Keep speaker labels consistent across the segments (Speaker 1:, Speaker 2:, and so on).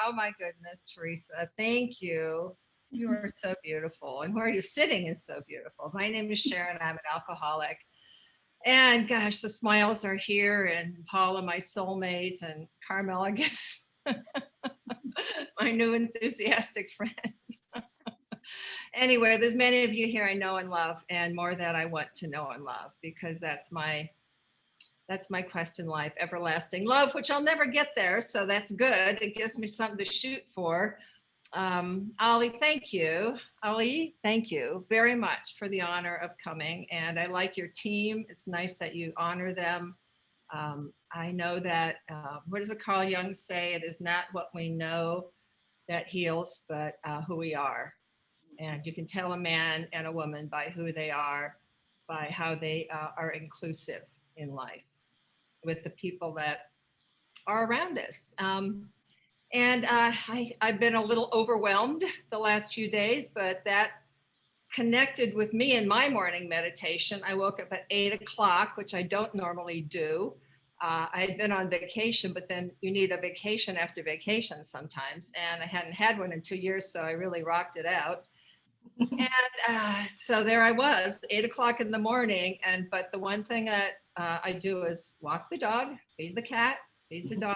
Speaker 1: Oh my goodness, Teresa. Thank you. You are so beautiful. And where you're sitting is so beautiful. My name is Sharon. I'm an alcoholic. And gosh, the smiles are here. And Paula, my soulmate, and Carmel, I guess, my new enthusiastic friend. Anyway, there's many of you here I know and love, and more that I want to know and love, because that's my quest in life, everlasting love, which I'll never get there. So that's good. It gives me something to shoot for. Ali, thank you. Ali, thank you very much for the honor of coming. And I like your team. It's nice that you honor them. I know that, what does it Carl Jung say? It is not what we know that heals, but who we are. And you can tell a man and a woman by who they are, by how they are inclusive in life with the people that are around us. I've been a little overwhelmed the last few days, but that connected with me in my morning meditation. I woke up at 8 o'clock, which I don't normally do. I had been on vacation, but then you need a vacation after vacation sometimes. And I hadn't had one in 2 years, so I really rocked it out. And so there I was, 8 o'clock in the morning. But the one thing that I do is walk the dog, feed the cat, feed the dog,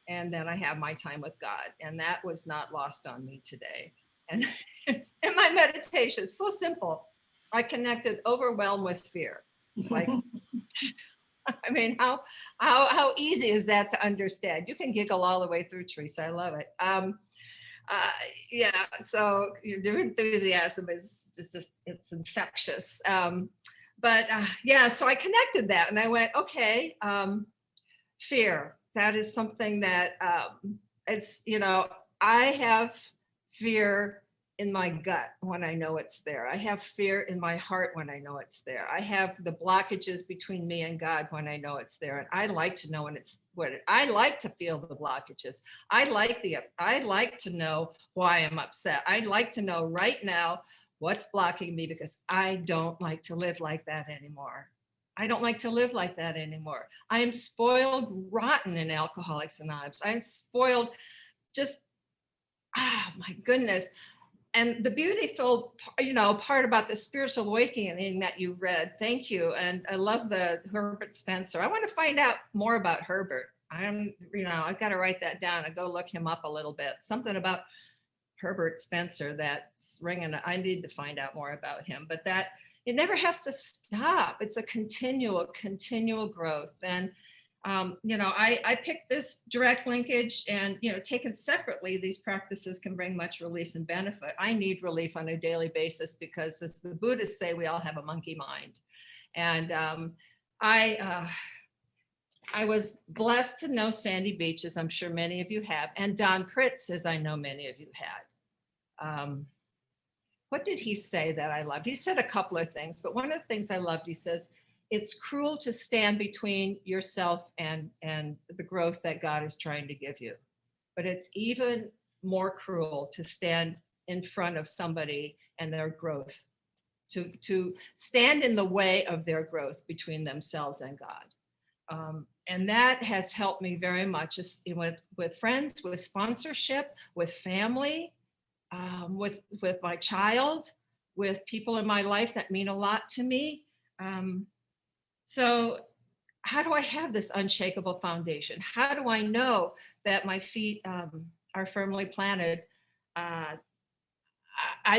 Speaker 1: and then I have my time with God. And that was not lost on me today. And in my meditation, it's so simple. I connected overwhelm with fear. It's like, I mean, how easy is that to understand? You can giggle all the way through, Teresa. I love it. Yeah, so your enthusiasm is just it's infectious. Yeah, so I connected that and I went, okay, fear. That is something that it's, I have fear in my gut when I know it's there. I have fear in my heart when I know it's there. I have the blockages between me and God when I know it's there. And I like to know when it's I like to feel the blockages. I like to know why I'm upset. I'd like to know right now what's blocking me, because I don't like to live like that anymore. I don't like to live like that anymore. I am spoiled rotten in Alcoholics Anonymous. I'm spoiled just, my goodness. And the beautiful, part about the spiritual awakening that you read, thank you. And I love the Herbert Spencer. I want to find out more about Herbert. I've got to write that down and go look him up a little bit. Something about Herbert Spencer that's ringing. I need to find out more about him, but that it never has to stop. It's a continual growth. And I picked this direct linkage, and, taken separately, these practices can bring much relief and benefit. I need relief on a daily basis because, as the Buddhists say, we all have a monkey mind. And I was blessed to know Sandy Beach, as I'm sure many of you have, and Don Pritz, as I know many of you had. What did he say that I loved? He said a couple of things, but one of the things I loved, he says, it's cruel to stand between yourself and the growth that God is trying to give you. But it's even more cruel to stand in front of somebody and their growth, to stand in the way of their growth between themselves and God. And that has helped me very much with friends, with sponsorship, with family, with my child, with people in my life that mean a lot to me. So how do I have this unshakable foundation? How do I know that my feet are firmly planted? I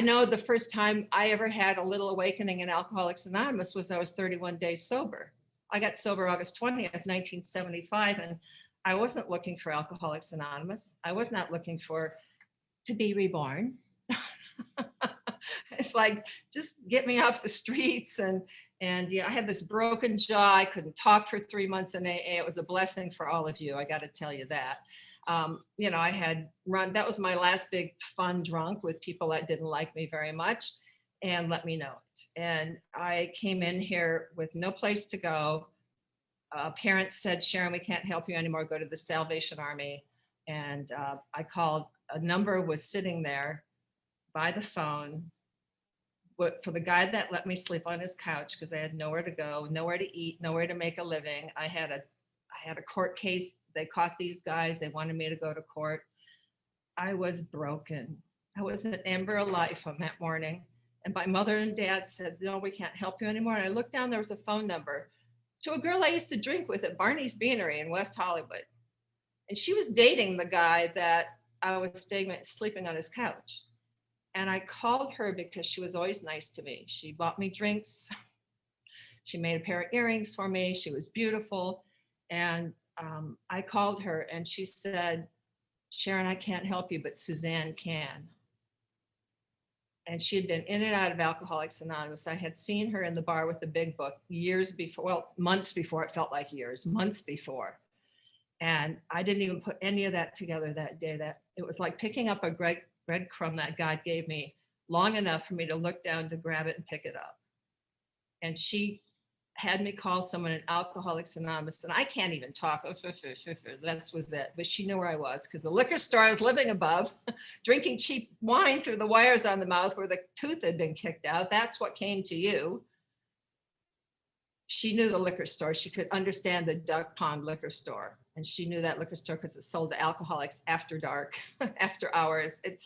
Speaker 1: know the first time I ever had a little awakening in Alcoholics Anonymous was I was 31 days sober. I got sober August 20th, 1975, and I wasn't looking for Alcoholics Anonymous. I was not looking to be reborn. It's like, just get me off the streets. And yeah, I had this broken jaw. I couldn't talk for 3 months in AA. It was a blessing for all of you. I got to tell you that. I had run, that was my last big fun drunk with people that didn't like me very much and let me know it. And I came in here with no place to go. Parents said, Sharon, we can't help you anymore. Go to the Salvation Army. And I called, a number was sitting there by the phone, but for the guy that let me sleep on his couch because I had nowhere to go, nowhere to eat, nowhere to make a living. I had a court case they caught these guys. They wanted me to go to court. I was broken. I was an ember of life on that morning. And my mother and dad said, no, we can't help you anymore. And I looked down, there was a phone number to a girl I used to drink with at Barney's Beanery in West Hollywood. And she was dating the guy that I was sleeping on his couch. And I called her because she was always nice to me. She bought me drinks. She made a pair of earrings for me. She was beautiful. And I called her and she said, Sharon, I can't help you, but Suzanne can. And she had been in and out of Alcoholics Anonymous. I had seen her in the bar with the big book years before, well, months before. It felt like years, months before. And I didn't even put any of that together that day. That it was like picking up a breadcrumb that God gave me long enough for me to look down to grab it and pick it up. And she had me call someone in Alcoholics Anonymous, and I can't even talk. That was it. But she knew where I was because the liquor store I was living above, drinking cheap wine through the wires on the mouth where the tooth had been kicked out. That's what came to you. She knew the liquor store. She could understand the Duck Pond liquor store. And she knew that liquor store because it sold to alcoholics after dark, after hours. It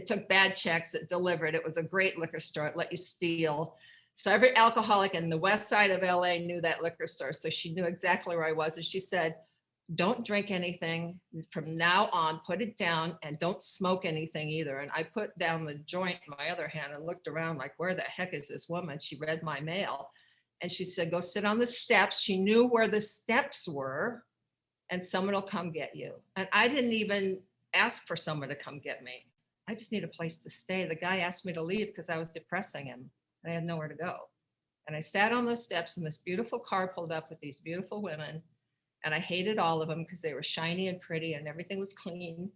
Speaker 1: took bad checks, it delivered. It was a great liquor store. It let you steal. So every alcoholic in the west side of LA knew that liquor store. So she knew exactly where I was. And she said, don't drink anything from now on, put it down, and don't smoke anything either. And I put down the joint in my other hand and looked around like, where the heck is this woman? She read my mail. And she said, go sit on the steps. She knew where the steps were and someone will come get you. And I didn't even ask for someone to come get me. I just need a place to stay. The guy asked me to leave because I was depressing him. I had nowhere to go. And I sat on those steps and this beautiful car pulled up with these beautiful women. And I hated all of them because they were shiny and pretty and everything was clean.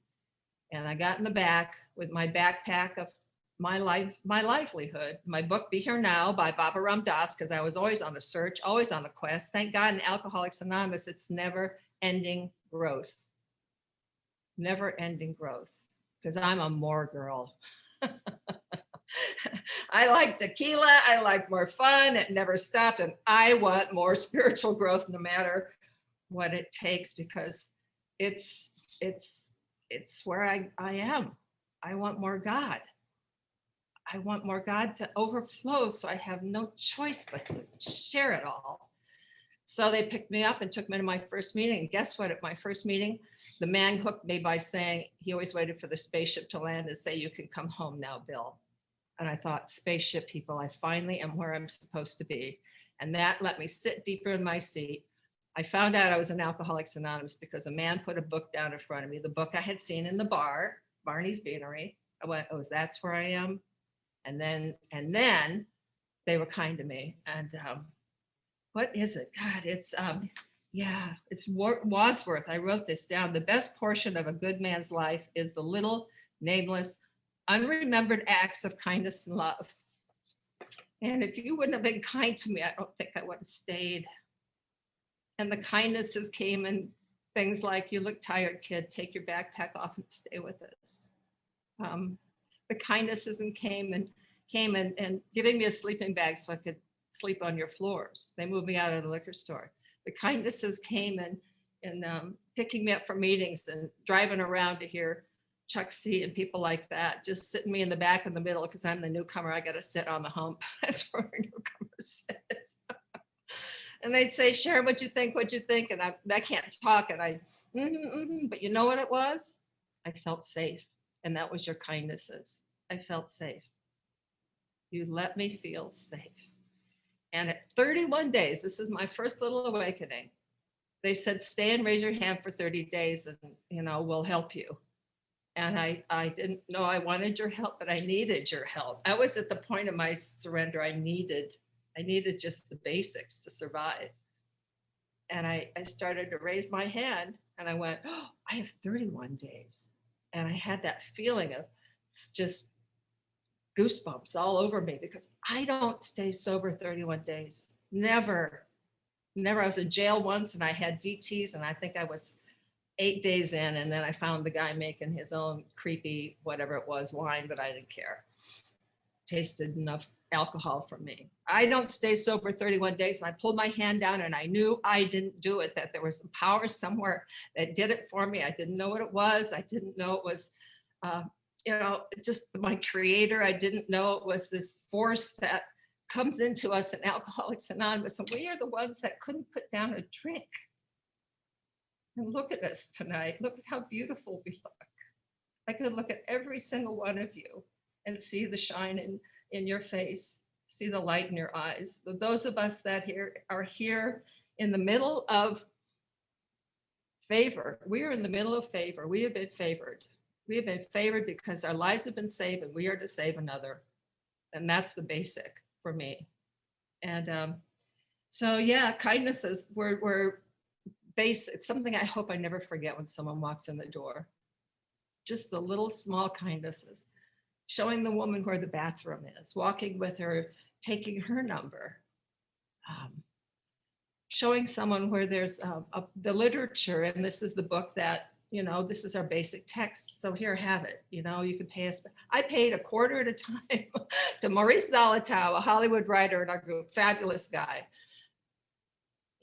Speaker 1: And I got in the back with my backpack of my livelihood, my book, Be Here Now by Baba Ram Dass, because I was always on a search, always on a quest. Thank God in Alcoholics Anonymous, it's never ending growth. Never ending growth. Because I'm a more girl. I like tequila. I like more fun. It never stopped. And I want more spiritual growth no matter what it takes, because it's where I am. I want more God. I want more God to overflow. So I have no choice but to share it all. So they picked me up and took me to my first meeting. And guess what? At my first meeting, the man hooked me by saying he always waited for the spaceship to land and say, you can come home now, Bill. And I thought, spaceship people, I finally am where I'm supposed to be. And that let me sit deeper in my seat. I found out I was in Alcoholics Anonymous because a man put a book down in front of me, the book I had seen in the bar, Barney's Beanery. I went, oh, that's where I am. And then they were kind to me. And what is it? God, it's Wadsworth. I wrote this down. The best portion of a good man's life is the little, nameless, unremembered acts of kindness and love. And if you wouldn't have been kind to me, I don't think I would have stayed. And the kindnesses came in things like, you look tired, kid, take your backpack off and stay with us. The kindnesses came and giving me a sleeping bag so I could sleep on your floors. They moved me out of the liquor store. The kindnesses came in picking me up for meetings and driving around to hear Chuck C and people like that, just sitting me in the back in the middle because I'm the newcomer. I got to sit on the hump. That's where newcomers sit. And they'd say, Sharon, what'd you think? What'd you think? And I can't talk. And but you know what it was? I felt safe. And that was your kindnesses. I felt safe. You let me feel safe. And at 31 days, this is my first little awakening. They said, stay and raise your hand for 30 days and, we'll help you. And I didn't know I wanted your help, but I needed your help. I was at the point of my surrender. I needed just the basics to survive. And I started to raise my hand and I went, oh, I have 31 days. And I had that feeling of just goosebumps all over me because I don't stay sober 31 days. Never. I was in jail once and I had DTs and I think I was 8 days in, and then I found the guy making his own creepy, whatever it was, wine, but I didn't care. Tasted enough alcohol from me. I don't stay sober 31 days. And I pulled my hand down and I knew I didn't do it, that there was some power somewhere that did it for me. I didn't know what it was. I didn't know it was, just my creator. I didn't know it was this force that comes into us in Alcoholics Anonymous. And we are the ones that couldn't put down a drink. And look at us tonight. Look at how beautiful we look. I could look at every single one of you and see the shine in your face, see the light in your eyes. Those of us that are here in the middle of favor. We are in the middle of favor. We have been favored. We have been favored because our lives have been saved and we are to save another. And that's the basic for me. And so, yeah, kindness is, we're basic. It's something I hope I never forget when someone walks in the door. Just the little small kindnesses. Showing the woman where the bathroom is, walking with her, taking her number, showing someone where there's the literature, and this is the book that, this is our basic text. So here, have it. You can pay us. I paid $0.25 at a time to Maurice Zolotow, a Hollywood writer in our group, fabulous guy.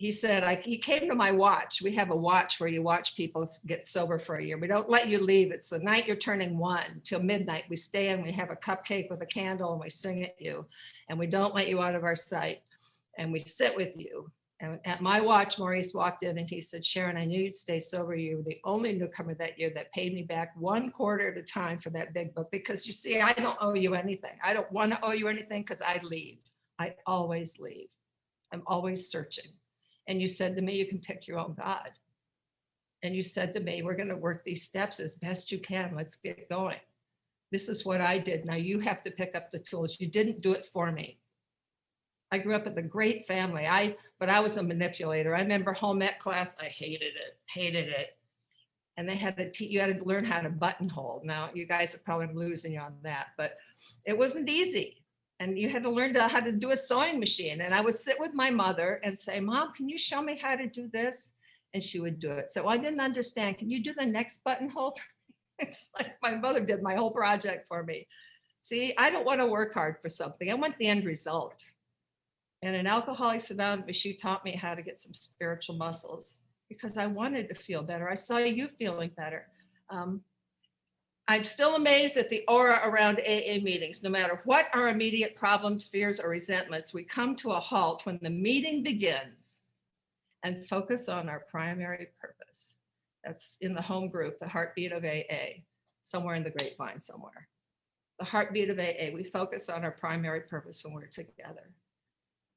Speaker 1: He said, he came to my watch. We have a watch where you watch people get sober for a year. We don't let you leave. It's the night you're turning 1 till midnight. We stay and we have a cupcake with a candle and we sing at you. And we don't let you out of our sight. And we sit with you. And at my watch, Maurice walked in and he said, Sharon, I knew you'd stay sober. You were the only newcomer that year that paid me back $0.25 at a time for that big book. Because you see, I don't owe you anything. I don't want to owe you anything because I leave. I always leave. I'm always searching. And you said to me, you can pick your own God. And you said to me, we're going to work these steps as best you can. Let's get going. This is what I did. Now you have to pick up the tools. You didn't do it for me. I grew up with a great family, but I was a manipulator. I remember home ec class. I hated it. And they had you had to learn how to buttonhole. Now you guys are probably losing you on that, but it wasn't easy. And you had to learn how to do a sewing machine. And I would sit with my mother and say, Mom, can you show me how to do this? And she would do it. So I didn't understand. Can you do the next buttonhole? It's like my mother did my whole project for me. See, I don't want to work hard for something. I want the end result. And in Alcoholics Anonymous, you taught me how to get some spiritual muscles because I wanted to feel better. I saw you feeling better. I'm still amazed at the aura around AA meetings. No matter what our immediate problems, fears, or resentments, we come to a halt when the meeting begins and focus on our primary purpose. That's in the home group, the heartbeat of AA, somewhere in the grapevine somewhere. The heartbeat of AA, we focus on our primary purpose when we're together.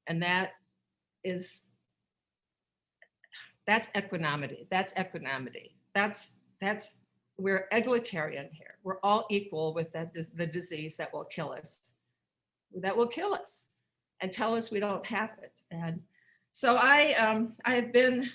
Speaker 1: And that's equanimity. That's equanimity. We're egalitarian here. We're all equal with the disease that will kill us. That will kill us and tell us we don't have it. And so I have been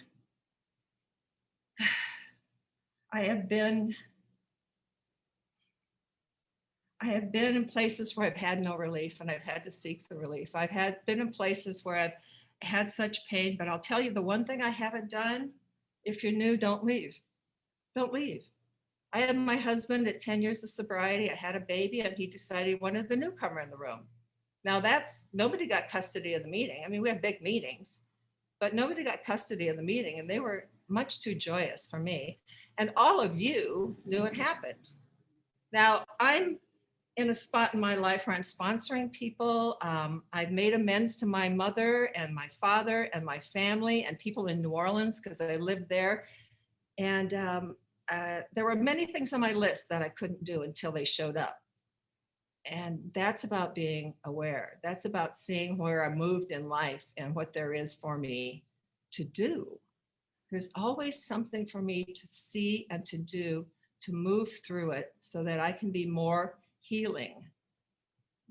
Speaker 1: in places where I've had no relief and I've had to seek the relief. I've been in places where I've had such pain, but I'll tell you the one thing I haven't done, if you're new, don't leave. Don't leave. I had my husband at 10 years of sobriety. I had a baby and he decided he wanted the newcomer in the room. Now nobody got custody of the meeting. I mean, we have big meetings, but nobody got custody of the meeting and they were much too joyous for me. And all of you knew it happened. Now I'm in a spot in my life where I'm sponsoring people. I've made amends to my mother and my father and my family and people in New Orleans because I lived there. And there were many things on my list that I couldn't do until they showed up. And that's about being aware. That's about seeing where I moved in life and what there is for me to do. There's always something for me to see and to do, to move through it so that I can be more healing,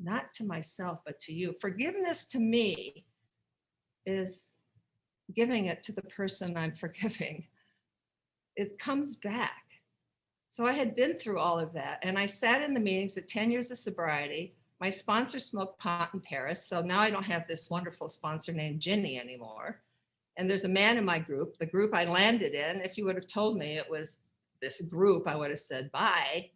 Speaker 1: not to myself, but to you. Forgiveness to me is giving it to the person I'm forgiving. It comes back. So I had been through all of that. And I sat in the meetings at 10 years of sobriety. My sponsor smoked pot in Paris. So now I don't have this wonderful sponsor named Ginny anymore. And there's a man in my group, the group I landed in. If you would have told me it was this group, I would have said bye.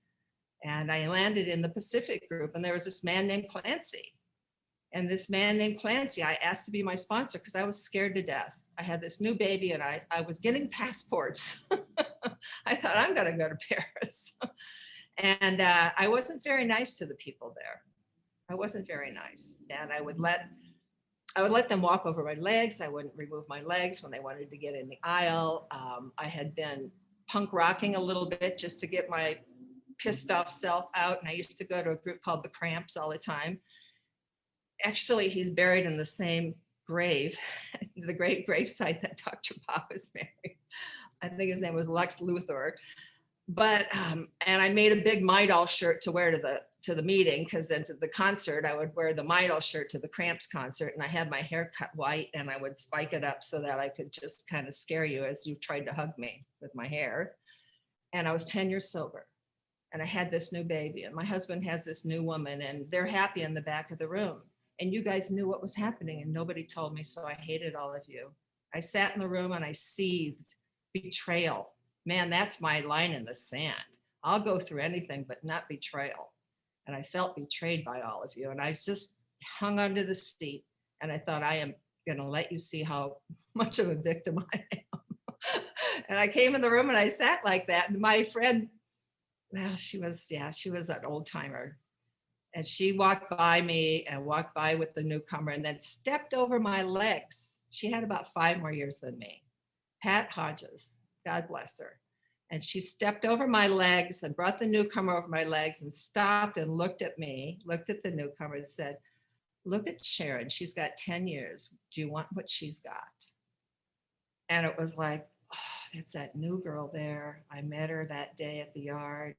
Speaker 1: And I landed in the Pacific group. And there was this man named Clancy. And this man named Clancy, I asked to be my sponsor because I was scared to death. I had this new baby and I was getting passports. I thought, I'm going to go to Paris. And I wasn't very nice to the people there. I wasn't very nice. And I would let them walk over my legs. I wouldn't remove my legs when they wanted to get in the aisle. I had been punk rocking a little bit just to get my pissed off self out. And I used to go to a group called the Cramps all the time. Actually, he's buried in the same grave, the great gravesite that Dr. Bob was buried. I think his name was Lex Luthor. But and I made a big Midol shirt to wear to the meeting, because then to the concert I would wear the Midol shirt to the Cramps concert, and I had my hair cut white and I would spike it up so that I could just kind of scare you as you tried to hug me with my hair. And I was 10 years sober, and I had this new baby, and my husband has this new woman, and they're happy in the back of the room. And you guys knew what was happening and nobody told me, so I hated all of you. I sat in the room and I seethed. Betrayal. Man, that's my line in the sand. I'll go through anything, but not betrayal. And I felt betrayed by all of you. And I just hung onto the seat and I thought, I am going to let you see how much of a victim I am. And I came in the room and I sat like that. And my friend, well, she was an old timer. And she walked by me and walked by with the newcomer and then stepped over my legs. She had about 5 more years than me. Pat Hodges, God bless her. And she stepped over my legs and brought the newcomer over my legs and stopped and looked at me, looked at the newcomer and said, look at Sharon. She's got 10 years. Do you want what she's got? And it was like, oh, that's that new girl there. I met her that day at the yard.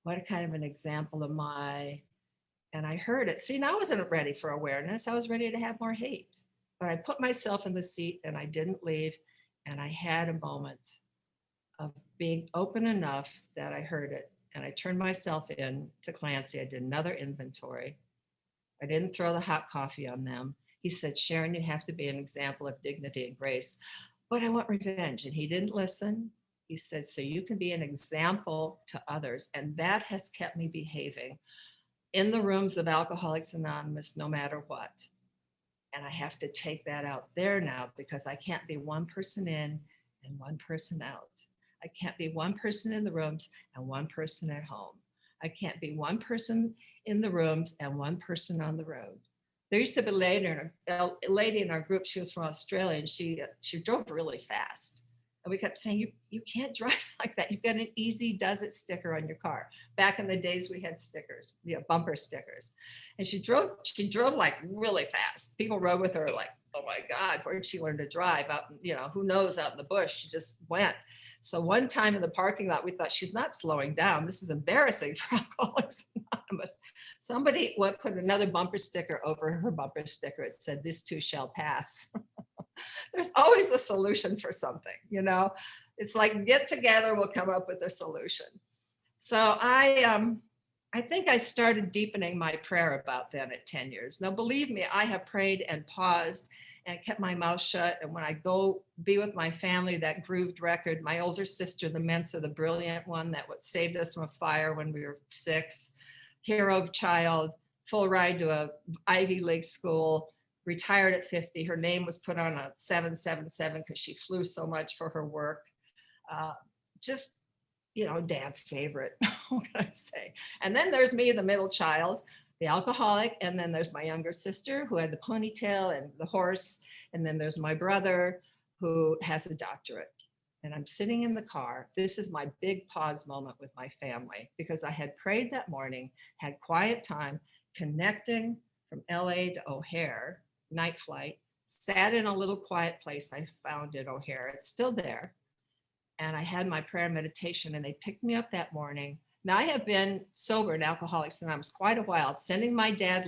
Speaker 1: What kind of an example am I? And I heard it. See, now I wasn't ready for awareness. I was ready to have more hate. But I put myself in the seat and I didn't leave. And I had a moment of being open enough that I heard it. And I turned myself in to Clancy. I did another inventory. I didn't throw the hot coffee on them. He said, Sharon, you have to be an example of dignity and grace. But I want revenge. And he didn't listen. He said, so you can be an example to others. And that has kept me behaving in the rooms of Alcoholics Anonymous, no matter what. And I have to take that out there now because I can't be one person in and one person out. I can't be one person in the rooms and one person at home. I can't be one person in the rooms and one person on the road. There used to be a lady in our group. She was from Australia and she drove really fast. And we kept saying, you can't drive like that. You've got an easy does it sticker on your car. Back in the days we had stickers, bumper stickers. And she drove like really fast. People rode with her like, oh my God, where did she learn to drive? Out, who knows, out in the bush. She just went. So one time in the parking lot, we thought, she's not slowing down. This is embarrassing for Alcoholics Anonymous. Somebody put another bumper sticker over her bumper sticker. It said, this too shall pass. There's always a solution for something, It's like, get together, we'll come up with a solution. So I think I started deepening my prayer about then at 10 years. Now, believe me, I have prayed and paused and kept my mouth shut. And when I go be with my family, that grooved record, my older sister, the Mensa, the brilliant one that saved us from a fire when we were 6, hero child, full ride to a Ivy League school, retired at 50. Her name was put on a 777 because she flew so much for her work. Dad's favorite, what can I say? And then there's me, the middle child, the alcoholic. And then there's my younger sister who had the ponytail and the horse. And then there's my brother who has a doctorate. And I'm sitting in the car. This is my big pause moment with my family because I had prayed that morning, had quiet time, connecting from LA to O'Hare, night flight, sat in a little quiet place I found at O'Hare. It's still there. And I had my prayer and meditation and they picked me up that morning. Now I have been sober in Alcoholics Anonymous quite a while, sending my dad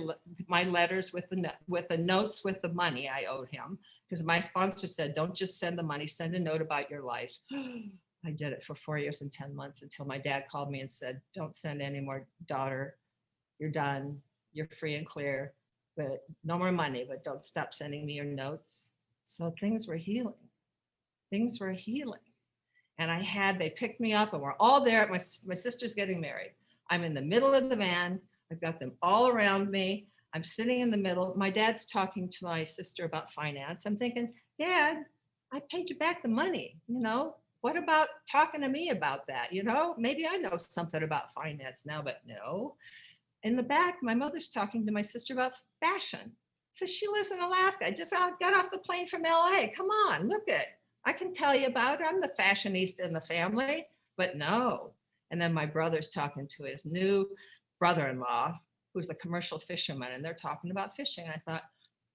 Speaker 1: my letters with the notes with the money I owed him, because my sponsor said, don't just send the money, send a note about your life. I did it for 4 years and 10 months until my dad called me and said, don't send any more, daughter. You're done. You're free and clear, but no more money, but don't stop sending me your notes. So things were healing. Things were healing. And they picked me up and we're all there. My sister's getting married. I'm in the middle of the van. I've got them all around me. I'm sitting in the middle. My dad's talking to my sister about finance. I'm thinking, Dad, I paid you back the money. What about talking to me about that? Maybe I know something about finance now, but no. In the back, my mother's talking to my sister about fashion. So she lives in Alaska. I just got off the plane from LA. Come on, look it. I can tell you about it. I'm the fashionista in the family, but no. And then my brother's talking to his new brother-in-law, who's a commercial fisherman, and they're talking about fishing. And I thought,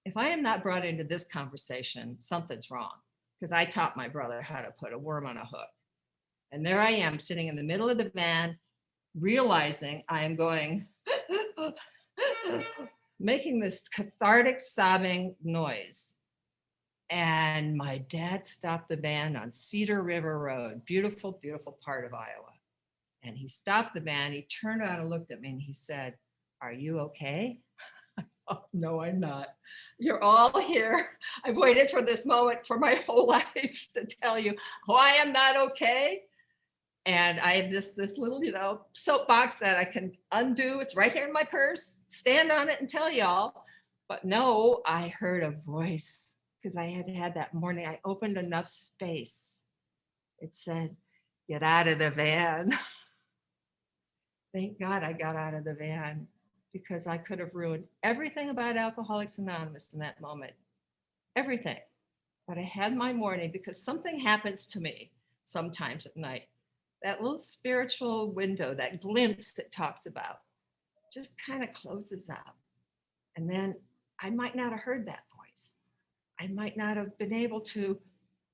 Speaker 1: if I am not brought into this conversation, something's wrong, because I taught my brother how to put a worm on a hook. And there I am sitting in the middle of the van, realizing I am going, making this cathartic sobbing noise. And my dad stopped the van on Cedar River Road, beautiful, beautiful part of Iowa. And he stopped the van, he turned around and looked at me and he said, "Are you okay?" Oh, no, I'm not. You're all here. I've waited for this moment for my whole life to tell you why I'm not okay. And I have just this little, soapbox that I can undo. It's right here in my purse. Stand on it and tell y'all. But no, I heard a voice because I had that morning. I opened enough space. It said, "Get out of the van." Thank God I got out of the van, because I could have ruined everything about Alcoholics Anonymous in that moment. Everything. But I had my morning, because something happens to me sometimes at night. That little spiritual window, that glimpse it talks about, just kind of closes up. And then I might not have heard that voice. I might not have been able to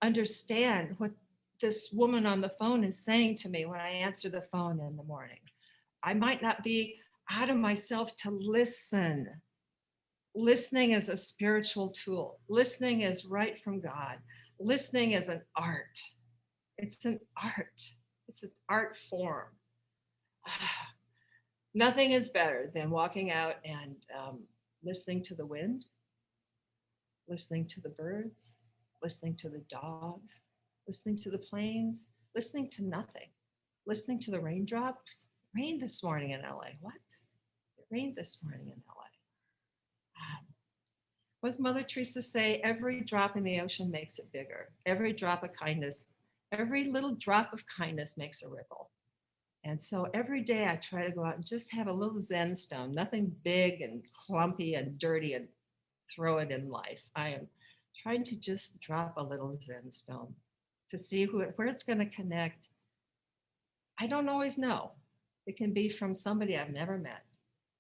Speaker 1: understand what this woman on the phone is saying to me when I answer the phone in the morning. I might not be out of myself to listen. Listening is a spiritual tool. Listening is right from God. Listening is an art. It's an art. It's an art form. Nothing is better than walking out and listening to the wind, listening to the birds, listening to the dogs, listening to the planes, listening to nothing, listening to the raindrops. It rained this morning in LA. What? It rained this morning in LA. What does Mother Teresa say? Every drop in the ocean makes it bigger. Every drop of kindness, every little drop of kindness makes a ripple. And so every day I try to go out and just have a little Zen stone, nothing big and clumpy and dirty, and throw it in life. I am trying to just drop a little Zen stone to see where it's going to connect. I don't always know. It can be from somebody I've never met.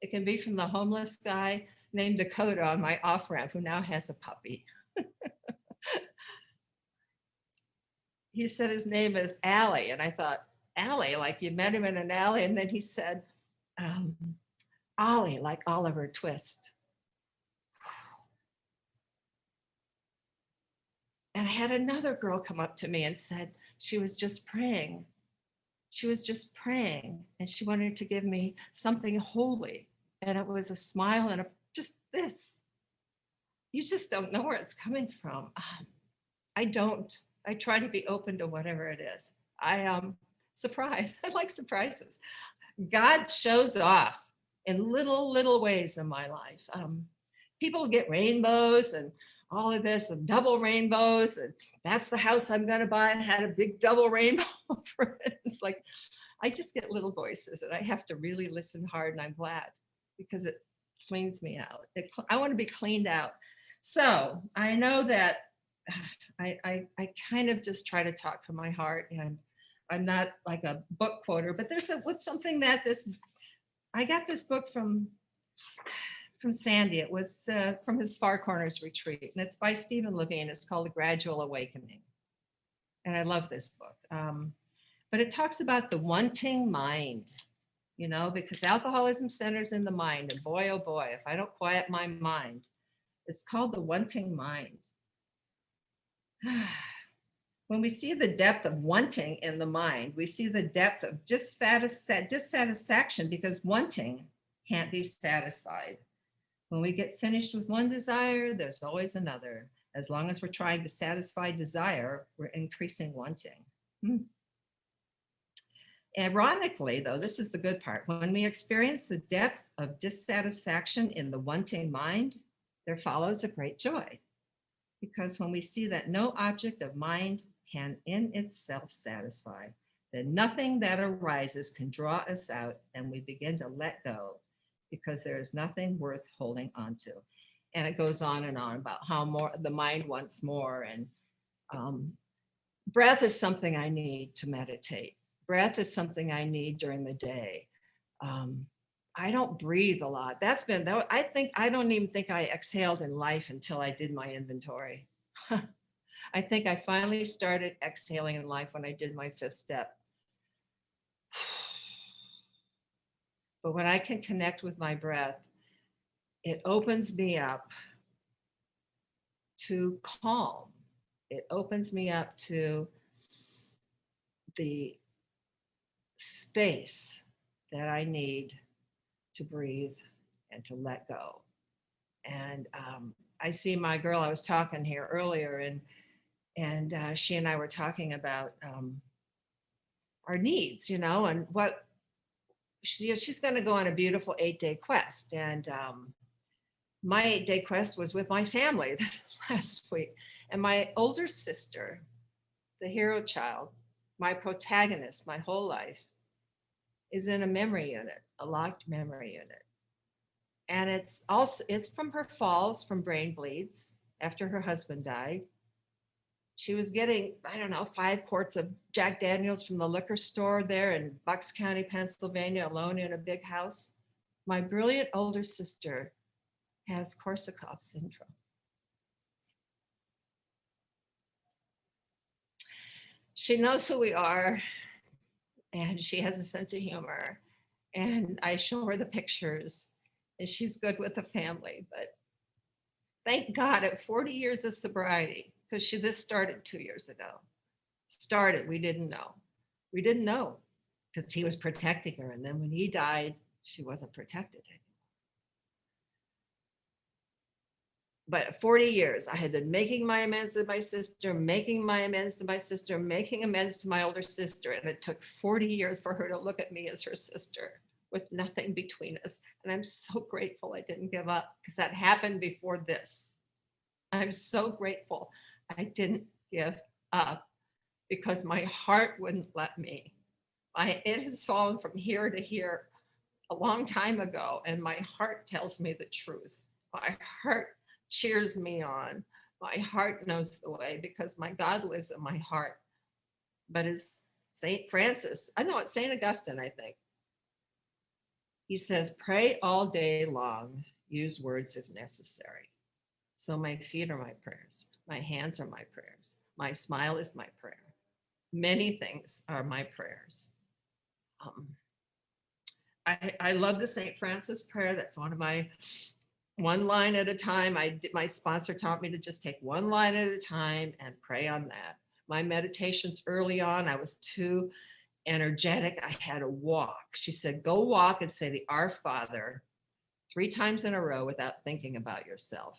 Speaker 1: It can be from the homeless guy named Dakota on my off-ramp who now has a puppy. He said his name is Allie, and I thought, Allie, like you met him in an alley? And then he said, Ollie, like Oliver Twist. And I had another girl come up to me and said she was just praying. She was just praying, and she wanted to give me something holy. And it was a smile and just this. You just don't know where it's coming from. I don't. I try to be open to whatever it is. I am surprised. I like surprises. God shows off in little ways in my life. People get rainbows and all of this, and double rainbows, and that's the house I'm going to buy. I had a big double rainbow for it. It's like, I just get little voices, and I have to really listen hard, and I'm glad, because it cleans me out. I want to be cleaned out. So I know that I kind of just try to talk from my heart, and I'm not like a book quoter, but what's something that I got this book from Sandy. It was from his Far Corners retreat, and it's by Stephen Levine. It's called The Gradual Awakening. And I love this book. But it talks about the wanting mind, because alcoholism centers in the mind. And boy, oh boy, if I don't quiet my mind, it's called the wanting mind. When we see the depth of wanting in the mind, we see the depth of dissatisfaction, because wanting can't be satisfied. When we get finished with one desire, there's always another. As long as we're trying to satisfy desire, we're increasing wanting. Ironically, though, this is the good part. When we experience the depth of dissatisfaction in the wanting mind, there follows a great joy. Because when we see that no object of mind can in itself satisfy, then nothing that arises can draw us out, and we begin to let go because there is nothing worth holding on to. And it goes on and on about how more the mind wants more. And um, breath is something I need to meditate. Breath is something I need during the day. Um, I don't breathe a lot. That's been, that, I don't even think I exhaled in life until I did my inventory. I think I finally started exhaling in life when I did my fifth step. But when I can connect with my breath, it opens me up to calm. It opens me up to the space that I need to breathe and to let go. And I see my girl, I was talking here earlier, and she and I were talking about our needs, and what she's going to go on a beautiful 8-day quest. And my 8-day quest was with my family last week. And my older sister, the hero child, my protagonist, my whole life, is in a memory unit, a locked memory unit. And it's from her falls from brain bleeds after her husband died. She was getting, I don't know, 5 quarts of Jack Daniels from the liquor store there in Bucks County, Pennsylvania, alone in a big house. My brilliant older sister has Korsakoff syndrome. She knows who we are, and she has a sense of humor. And I show her the pictures, and she's good with the family. But thank God, at 40 years of sobriety, because this started 2 years ago. We didn't know. We didn't know because he was protecting her. And then when he died, she wasn't protected anymore. But at 40 years, I had been making my amends to my sister, making amends to my older sister. And it took 40 years for her to look at me as her sister with nothing between us. And I'm so grateful I didn't give up because that happened before this. I'm so grateful I didn't give up because my heart wouldn't let me. It has fallen from here to here a long time ago, and my heart tells me the truth. My heart cheers me on. My heart knows the way because my God lives in my heart. But as St. Francis, I know it's St. Augustine, I think. He says, pray all day long, use words if necessary. So my feet are my prayers. My hands are my prayers. My smile is my prayer. Many things are my prayers. I love the St. Francis prayer. That's one of my one line at a time. My sponsor taught me to just take one line at a time and pray on that. My meditations early on, I was too energetic. I had to walk. She said, go walk and say the Our Father 3 times in a row without thinking about yourself.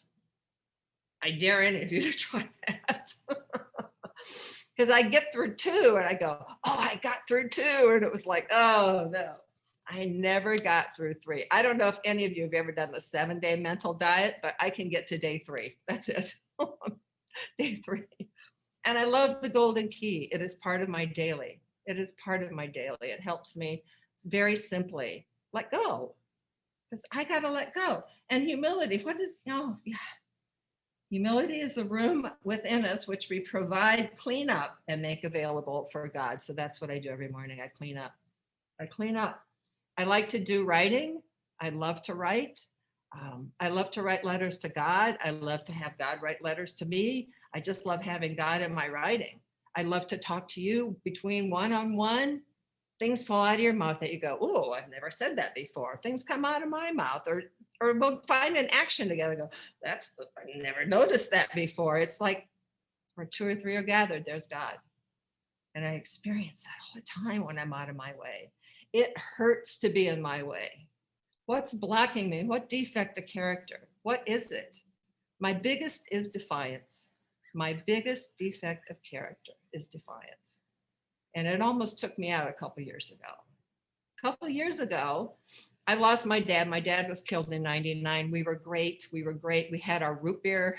Speaker 1: I dare any of you to try that. Because I get through 2 and I go, oh, I got through 2. And it was like, oh no, I never got through 3. I don't know if any of you have ever done the 7-day mental diet, but I can get to day 3. That's it. Day 3. And I love the golden key. It is part of my daily. It helps me very simply let go. Because I got to let go. And humility, humility is the room within us which we provide, clean up, and make available for God. So that's what I do every morning. I clean up. I like to do writing. I love to write. I love to write letters to God. I love to have God write letters to me. I just love having God in my writing. I love to talk to you between one-on-one. Things fall out of your mouth that you go, oh, I've never said that before. Things come out of my mouth, or we'll find an action together. Go, I never noticed that before. It's like where 2 or 3 are gathered, there's God. And I experience that all the time when I'm out of my way. It hurts to be in my way. What's blocking me? What defect of character? What is it? My biggest is defiance. My biggest defect of character is defiance. And it almost took me out a couple years ago. A couple years ago, I lost my dad. My dad was killed in 99. We were great. We were great. We had our root beer.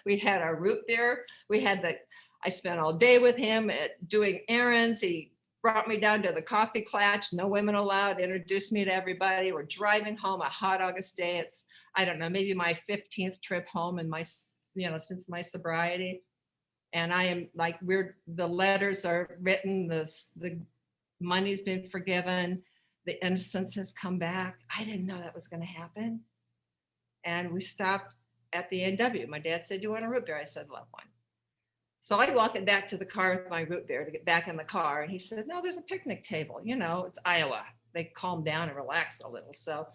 Speaker 1: We had our root beer. I spent all day with him doing errands. He brought me down to the coffee klatch, no women allowed, introduced me to everybody. We're driving home a hot August day. It's, I don't know, maybe my 15th trip home in since my sobriety. And I am like, the letters are written, the money's been forgiven, the innocence has come back. I didn't know that was going to happen. And we stopped at the A&W. My dad said, "You want a root beer?" I said, "Love one." So I walked back to the car with my root beer to get back in the car. And he said, "No, there's a picnic table. It's Iowa. They calm down and relax a little." So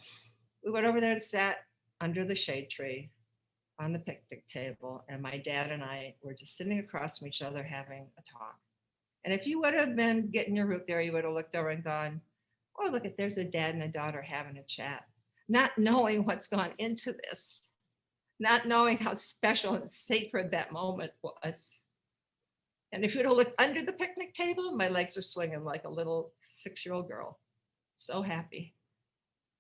Speaker 1: we went over there and sat under the shade tree on the picnic table. And my dad and I were just sitting across from each other having a talk. And if you would have been getting your root beer, you would have looked over and gone, "Oh, look, there's a dad and a daughter having a chat," not knowing what's gone into this, not knowing how special and sacred that moment was. And if you'd have looked under the picnic table, my legs were swinging like a little 6-year-old girl. So happy.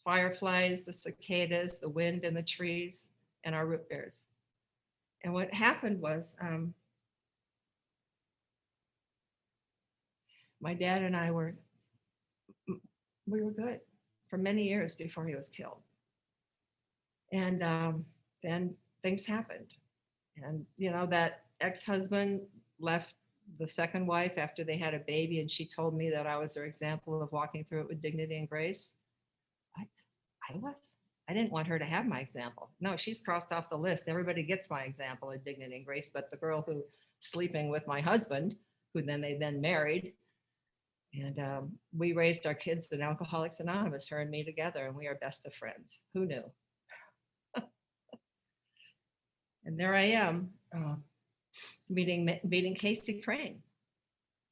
Speaker 1: Fireflies, the cicadas, the wind in the trees, and our root beers. And what happened was my dad and I we were good for many years before he was killed. And then things happened. And, that ex-husband left the second wife after they had a baby, and she told me that I was her example of walking through it with dignity and grace. What? I was? I didn't want her to have my example. No, she's crossed off the list. Everybody gets my example of dignity and grace, but the girl who sleeping with my husband, who they then married, and we raised our kids in Alcoholics Anonymous, her and me together, and we are best of friends. Who knew? And there I am, meeting Casey Crane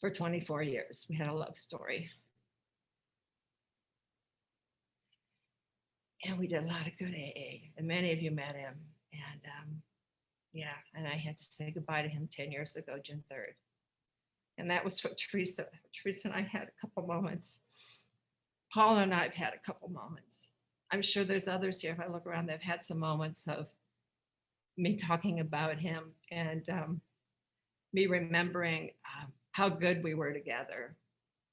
Speaker 1: for 24 years. We had a love story. And we did a lot of good AA, and many of you met him. And and I had to say goodbye to him 10 years ago, June 3rd. And that was what Teresa and I had a couple moments. Paula and I have had a couple moments. I'm sure there's others here, if I look around, they've had some moments of me talking about him and me remembering how good we were together.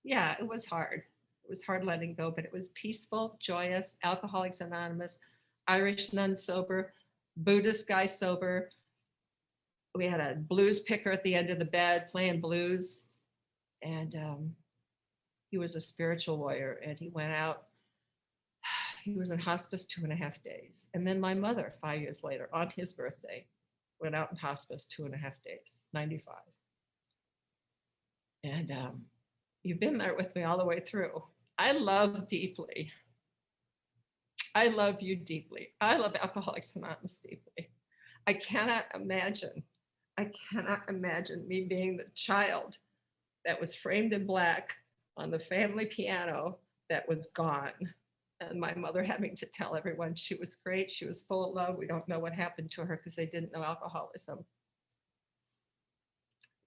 Speaker 1: Yeah, it was hard. It was hard letting go, but it was peaceful, joyous. Alcoholics Anonymous, Irish nun sober, Buddhist guy sober. We had a blues picker at the end of the bed playing blues. And he was a spiritual warrior, and he went out. He was in hospice 2.5 days. And then my mother, 5 years later, on his birthday, went out in hospice 2.5 days, 95. And you've been there with me all the way through. I love deeply. I love you deeply. I love Alcoholics Anonymous deeply. I cannot imagine me being the child that was framed in black on the family piano that was gone. And my mother having to tell everyone she was great, she was full of love. We don't know what happened to her because they didn't know alcoholism.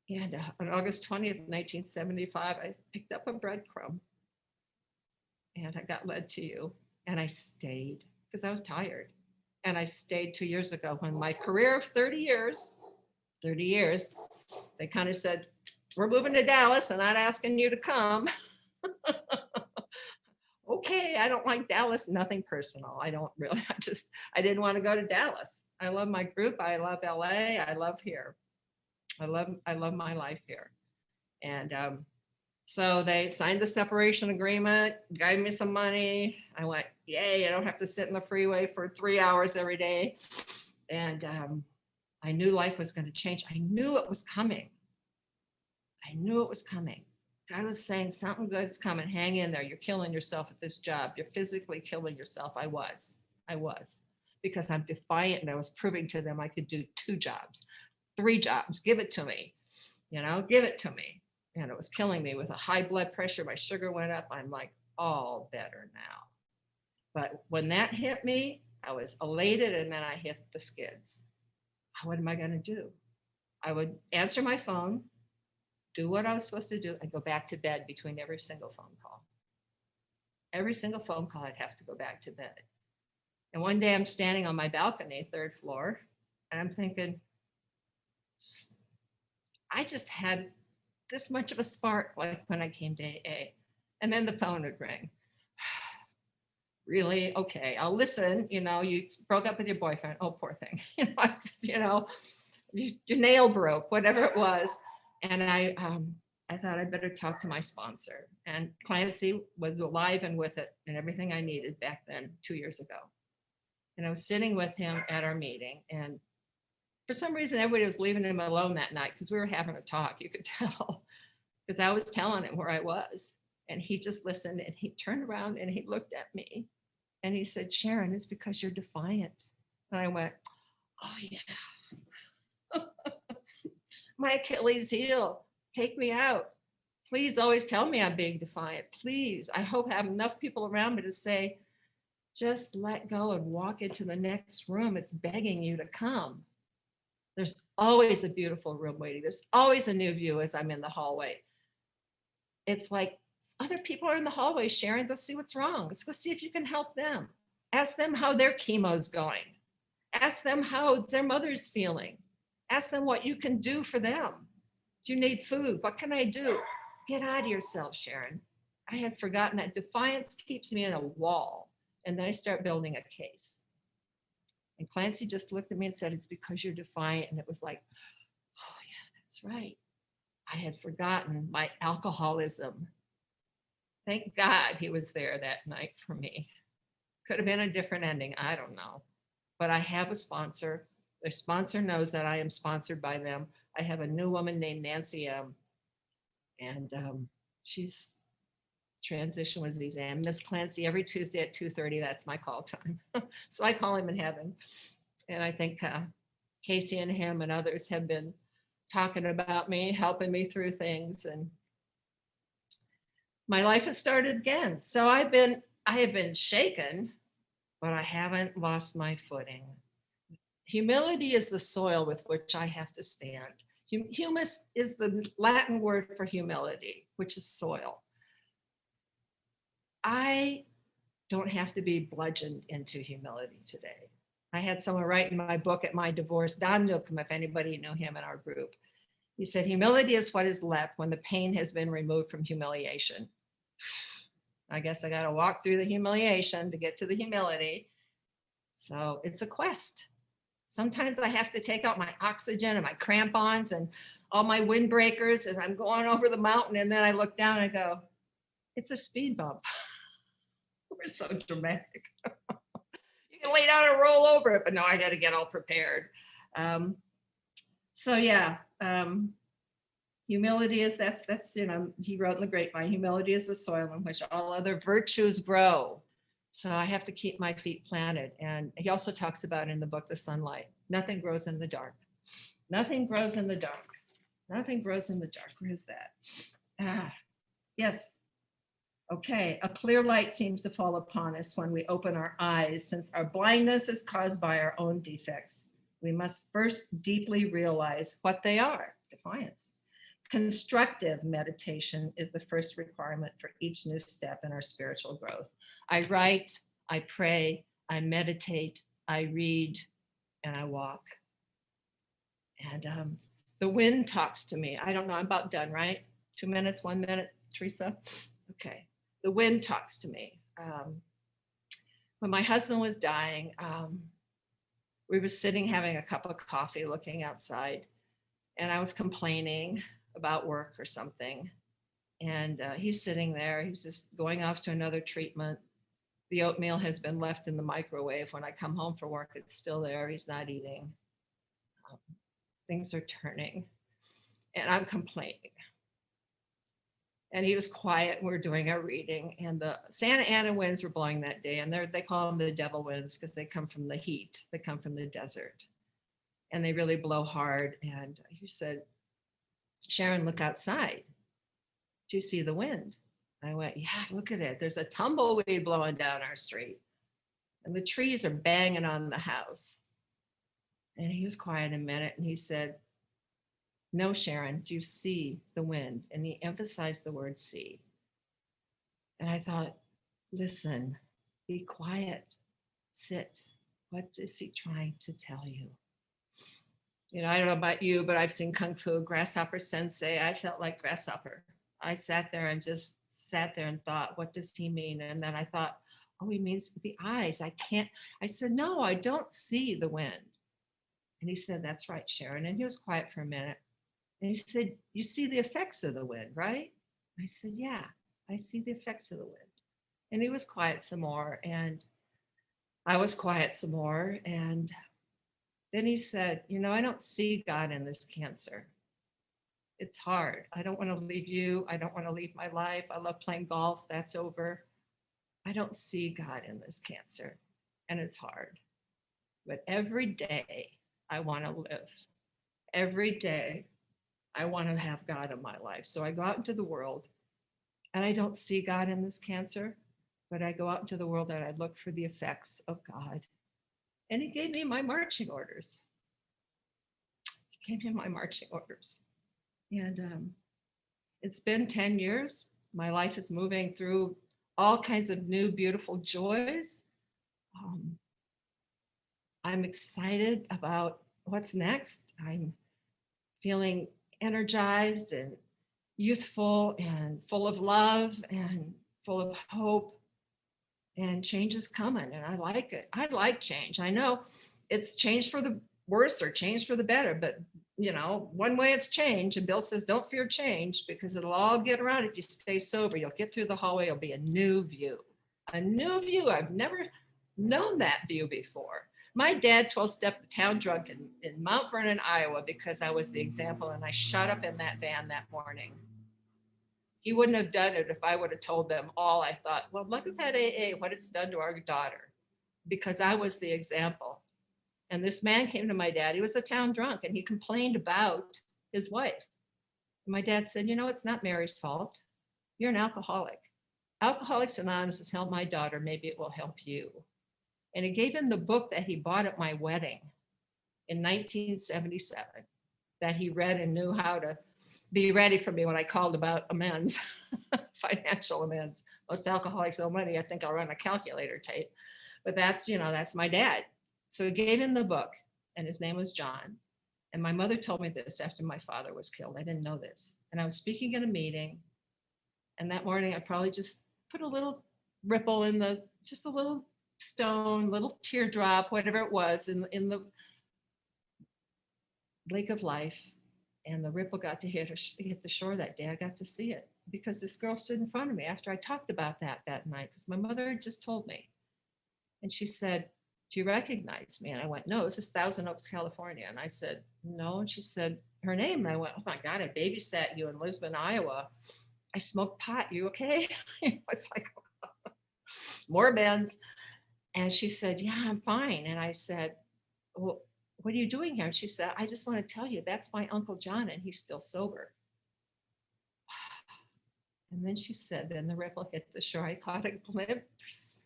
Speaker 1: And on August 20th, 1975, I picked up a breadcrumb and I got led to you. And I stayed because I was tired. And I stayed 2 years ago when my career of 30 years, they kind of said, "We're moving to Dallas and not asking you to come." Okay, I don't like Dallas, nothing personal. I didn't want to go to Dallas. I love my group. I love LA. I love here. I love my life here. And so they signed the separation agreement, gave me some money. I went, yay, I don't have to sit in the freeway for 3 hours every day. And I knew life was going to change. I knew it was coming. God was saying something good is coming. Hang in there. You're killing yourself at this job. You're physically killing yourself. I was because I'm defiant, and I was proving to them I could do 2 jobs, 3 jobs. Give it to me, give it to me. And it was killing me with a high blood pressure. My sugar went up. I'm like, all better now. But when that hit me, I was elated, and then I hit the skids. What am I going to do? I would answer my phone. do what I was supposed to do, and go back to bed between every single phone call. Every single phone call, I'd have to go back to bed. And one day I'm standing on my balcony, third floor, and I'm thinking, I just had this much of a spark like when I came to AA. And then the phone would ring. Really? Okay, I'll listen. You broke up with your boyfriend. Oh, poor thing. Your nail broke, whatever it was. And I thought I'd better talk to my sponsor. And Clancy was alive and with it and everything I needed back then, 2 years ago. And I was sitting with him at our meeting. And for some reason, everybody was leaving him alone that night because we were having a talk, you could tell, because I was telling him where I was. And he just listened and he turned around and he looked at me and he said, Sharon, it's because you're defiant. And I went, oh, yeah. My Achilles heel, take me out. Please always tell me I'm being defiant. Please. I hope I have enough people around me to say, just let go and walk into the next room. It's begging you to come. There's always a beautiful room waiting. There's always a new view as I'm in the hallway. It's like other people are in the hallway, Sharon, go see what's wrong. Let's go see if you can help them. Ask them how their chemo's going. Ask them how their mother's feeling. Ask them what you can do for them. Do you need food? What can I do? Get out of yourself, Sharon. I had forgotten that defiance keeps me in a wall. And then I start building a case. And Clancy just looked at me and said, it's because you're defiant. And it was like, oh yeah, that's right. I had forgotten my alcoholism. Thank God he was there that night for me. Could have been a different ending. I don't know. But I have a sponsor. The sponsor knows that I am sponsored by them. I have a new woman named Nancy M. And she's transition was easy. I miss Clancy every Tuesday at 2:30. That's my call time. So I call him in heaven. And I think Casey and him and others have been talking about me, helping me through things. And my life has started again. So I have been shaken, but I haven't lost my footing. Humility is the soil with which I have to stand. Humus is the Latin word for humility, which is soil. I don't have to be bludgeoned into humility today. I had someone write in my book at my divorce, Don Newcomb, if anybody knew him in our group. He said, humility is what is left when the pain has been removed from humiliation. I guess I got to walk through the humiliation to get to the humility. So it's a quest. Sometimes I have to take out my oxygen and my crampons and all my windbreakers as I'm going over the mountain. And then I look down and I go, it's a speed bump. We're so dramatic. You can lay down and roll over it, but no, I got to get all prepared. Humility is that's he wrote in the grapevine, humility is the soil in which all other virtues grow. So I have to keep my feet planted. And he also talks about in the book, The Sunlight, nothing grows in the dark. Nothing grows in the dark. Nothing grows in the dark. Where is that? Yes. Okay, a clear light seems to fall upon us when we open our eyes. Since our blindness is caused by our own defects, we must first deeply realize what they are. Defiance. Constructive meditation is the first requirement for each new step in our spiritual growth. I write, I pray, I meditate, I read, and I walk. And the wind talks to me. I don't know, I'm about done, right? 2 minutes, 1 minute, Teresa? Okay. The wind talks to me. When my husband was dying, we were sitting having a cup of coffee looking outside, and I was complaining about work or something. And he's sitting there, he's just going off to another treatment. The oatmeal has been left in the microwave. When I come home from work, it's still there. He's not eating. Things are turning, and I'm complaining. And he was quiet. We're doing our reading, and the Santa Ana winds were blowing that day, and they call them the devil winds because they come from the heat. They come from the desert, and they really blow hard. And he said, Sharon, look outside. Do you see the wind? I went, yeah, look at it. There's a tumbleweed blowing down our street, and the trees are banging on the house. And he was quiet a minute, and he said, No, Sharon, do you see the wind? And he emphasized the word see. And I thought, listen, be quiet, sit. What is he trying to tell you? I don't know about you, but I've seen Kung Fu, Grasshopper Sensei. I felt like Grasshopper. I sat there and just sat there and thought, what does he mean? And then I thought, oh, he means the eyes. I can't. I said, no, I don't see the wind. And he said, that's right, Sharon. And he was quiet for a minute. And he said, you see the effects of the wind, right? I said, yeah, I see the effects of the wind. And he was quiet some more. And I was quiet some more. And then he said, I don't see God in this cancer. It's hard. I don't want to leave you. I don't want to leave my life. I love playing golf. That's over. I don't see God in this cancer. And it's hard. But every day I want to live. Every day I want to have God in my life. So I go out into the world and I don't see God in this cancer, but I go out into the world and I look for the effects of God. And he gave me my marching orders. He gave me my marching orders. And it's been 10 years. My life is moving through all kinds of new, beautiful joys. I'm excited about what's next. I'm feeling energized and youthful and full of love and full of hope. And change is coming, and I like it. I like change. I know it's change for the worse or change for the better, but one way it's change. And Bill says, don't fear change because it'll all get around if you stay sober. You'll get through the hallway. It'll be a new view. A new view. I've never known that view before. My dad 12-stepped the town drunk in Mount Vernon, Iowa, because I was the example, and I shot up in that van that morning. He wouldn't have done it if I would have told them all. I thought, well, look at that AA, what it's done to our daughter, because I was the example. And this man came to my dad. He was the town drunk, and he complained about his wife. And my dad said, it's not Mary's fault. You're an alcoholic. Alcoholics Anonymous has helped my daughter. Maybe it will help you. And he gave him the book that he bought at my wedding in 1977 that he read and knew how to be ready for me when I called about amends, financial amends. Most alcoholics owe money. I think I'll run a calculator tape, but that's my dad. So he gave him the book, and his name was John. And my mother told me this after my father was killed. I didn't know this. And I was speaking at a meeting, and that morning I probably just put a little ripple just a little stone, little teardrop, whatever it was in the lake of life. And the ripple got to hit the shore that day. I got to see it because this girl stood in front of me after I talked about that night, because my mother had just told me. And she said, do you recognize me? And I went, no, this is Thousand Oaks, California. And I said, no. And she said her name. And I went, oh my God, I babysat you in Lisbon, Iowa. I smoked pot. You okay? I was like, oh, more bends. And she said, yeah, I'm fine. And I said, well, what are you doing here? And she said, I just want to tell you, that's my Uncle John, and he's still sober. And then she said, then the ripple hit the shore. I caught a glimpse.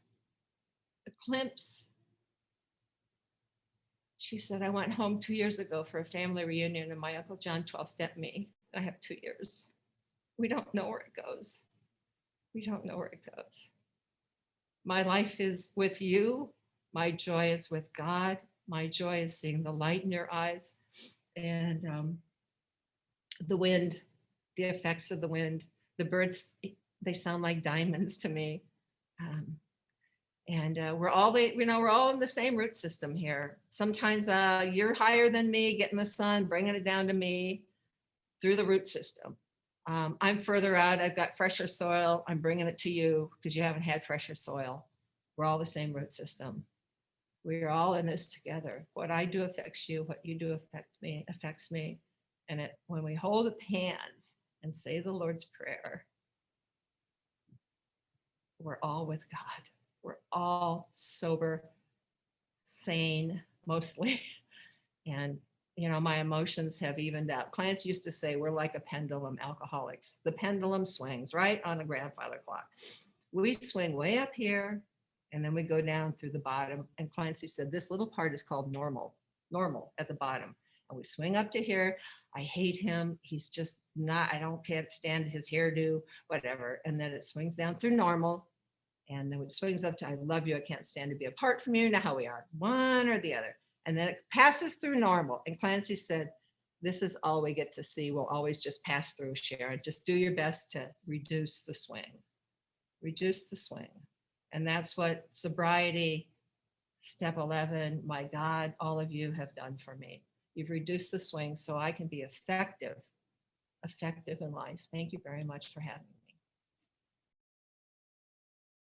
Speaker 1: She said, I went home 2 years ago for a family reunion, and my Uncle John 12-stepped me. I have 2 years. We don't know where it goes. We don't know where it goes. My life is with you. My joy is with God. My joy is seeing the light in your eyes, and the wind, the effects of the wind. The birds, they sound like diamonds to me. And we're all in the same root system here. Sometimes you're higher than me, getting the sun, bringing it down to me through the root system. I'm further out. I've got fresher soil. I'm bringing it to you because you haven't had fresher soil. We're all the same root system. We're all in this together. What I do affects you. What you do affects me. And when we hold hands and say the Lord's Prayer, we're all with God. We're all sober, sane, mostly. And, my emotions have evened out. Clients used to say we're like a pendulum, alcoholics. The pendulum swings right on a grandfather clock. We swing way up here, and then we go down through the bottom. And clients, he said, this little part is called normal at the bottom. And we swing up to here. I hate him. He's just not, can't stand his hairdo, whatever. And then it swings down through normal. And then it swings up to, I love you. I can't stand to be apart from you. Now how we are, one or the other. And then it passes through normal. And Clancy said, this is all we get to see. We'll always just pass through, Sharon. Just do your best to reduce the swing. Reduce the swing. And that's what sobriety, step 11, my God, all of you have done for me. You've reduced the swing so I can be effective in life. Thank you very much for having me.